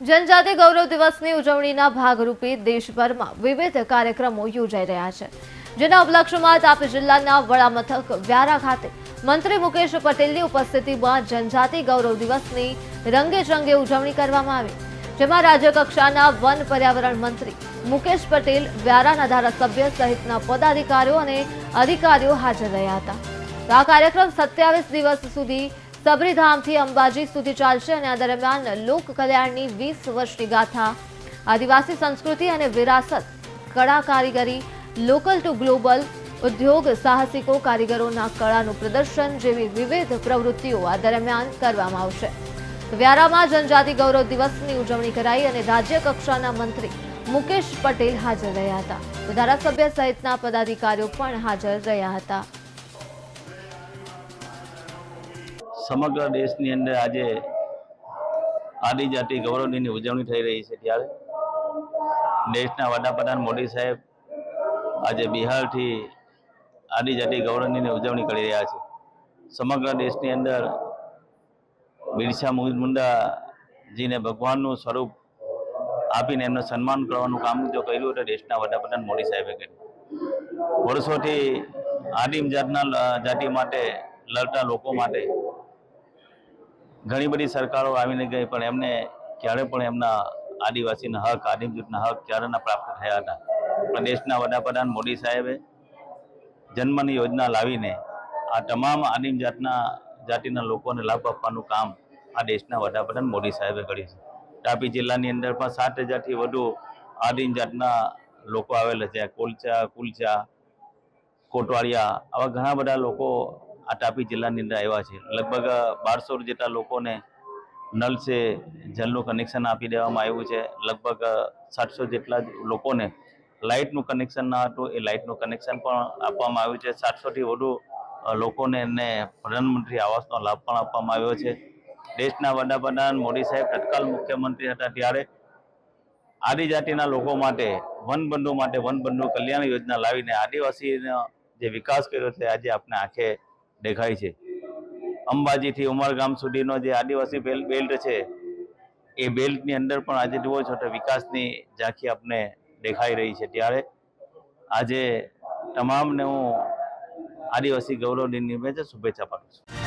जनजाति गौरव दिवसની ઉજવણીના ભાગરૂપે દેશભરમાં વિવિધ કાર્યક્રમો યોજાઈ રહ્યા છે, જેના ઉપલક્ષ્યમાં તાપી જિલ્લાના વડામથક વ્યારા ખાતે મંત્રી મુકેશ પટેલની ઉપસ્થિતિમાં જનજાતિ ગૌરવ દિવસની રંગેચંગે ઉજવણી કરવામાં આવી, જેમાં રાજ્ય કક્ષાના વન પર્યાવરણ મંત્રી મુકેશ પટેલ, વ્યારાના ધારાસભ્ય સહિતના પદાધિકારીઓ અને અધિકારીઓ હાજર રહ્યા હતા। આ કાર્યક્રમ 27 દિવસ સુધી सबरीधामથી અંબાજી સુધી ચાલશે અને આ દરમિયાન લોક કલ્યાણની 20 વર્ષની ગાથા, આદિવાસી સંસ્કૃતિ અને વિરાસત, કળા કારીગરી, લોકલ ટુ ગ્લોબલ, ઉદ્યોગ સાહસિકો, કારીગરોના કળાનું પ્રદર્શન જેવી વિવિધ પ્રવૃત્તિઓ આ દરમિયાન કરવામાં આવશે। વ્યારામાં જનજાતિ ગૌરવ દિવસની ઉજવણી કરાઈ અને રાજ્ય કક્ષાના મંત્રી મુકેશ પટેલ હાજર રહ્યા હતા, ધારાસભ્ય સહિતના પદાધિકારીઓ પણ હાજર રહ્યા હતા। સમગ્ર દેશની અંદર આજે આદિજાતિ ગૌરવ દિનની ઉજવણી થઈ રહી છે, ત્યારે દેશના વડાપ્રધાન મોદી સાહેબ આજે બિહારથી આદિજાતિ ગૌરવ દિનની ઉજવણી કરી રહ્યા છે। સમગ્ર દેશની અંદર બિરસા મુંડાજીને ભગવાનનું સ્વરૂપ આપીને એમનું સન્માન કરવાનું કામ જો કર્યું તો દેશના વડાપ્રધાન મોદી સાહેબે કર્યું। વર્ષોથી આદિમ જાતિ માટે લડતા લોકો માટે ઘણી બધી સરકારો આવીને ગઈ, પણ એમને ક્યારે પણ એમના આદિવાસીના હક, આદિમ જૂથના હક ક્યારેના પ્રાપ્ત થયા હતા। પણ દેશના વડાપ્રધાન મોદી સાહેબે જન્મની યોજના લાવીને આ તમામ આદિમ જાતિના લોકોને લાભ આપવાનું કામ આ દેશના વડાપ્રધાન મોદી સાહેબે કર્યું છે। તાપી જિલ્લાની અંદર પણ 7,000થી વધુ આદિમ જાતના લોકો આવેલા છે। કોલચા, કુલચા, કોટવાળિયા, આવા ઘણા બધા લોકો આ તાપી જિલ્લાની અંદર આવ્યા છે। લગભગ 1200 જેટલા લોકોને નલ સે જલનું કનેક્શન આપી દેવામાં આવ્યું છે। લગભગ 700 જેટલા લોકોને લાઇટનું કનેક્શન ન હતું, એ લાઇટનું કનેક્શન પણ આપવામાં આવ્યું છે। 700થી વધુ લોકોને એને પ્રધાનમંત્રી આવાસનો લાભ પણ આપવામાં આવ્યો છે। દેશના વડાપ્રધાન મોદી સાહેબ તત્કાલ મુખ્યમંત્રી હતા ત્યારે આદિજાતિના લોકો માટે વનબંધુ કલ્યાણ યોજના લાવીને આદિવાસીનો જે વિકાસ કર્યો છે આજે આપણે આંખે દેખાય છે। અંબાજીથી ઉમરગામ સુધીનો જે આદિવાસી બેલ્ટ છે, એ બેલ્ટની અંદર પણ આજે જુઓ છો તો વિકાસની ઝાંખી આપણે દેખાઈ રહી છે। ત્યારે આજે તમામને હું આદિવાસી ગૌરવ દિનની શુભેચ્છા પાઠવું છું।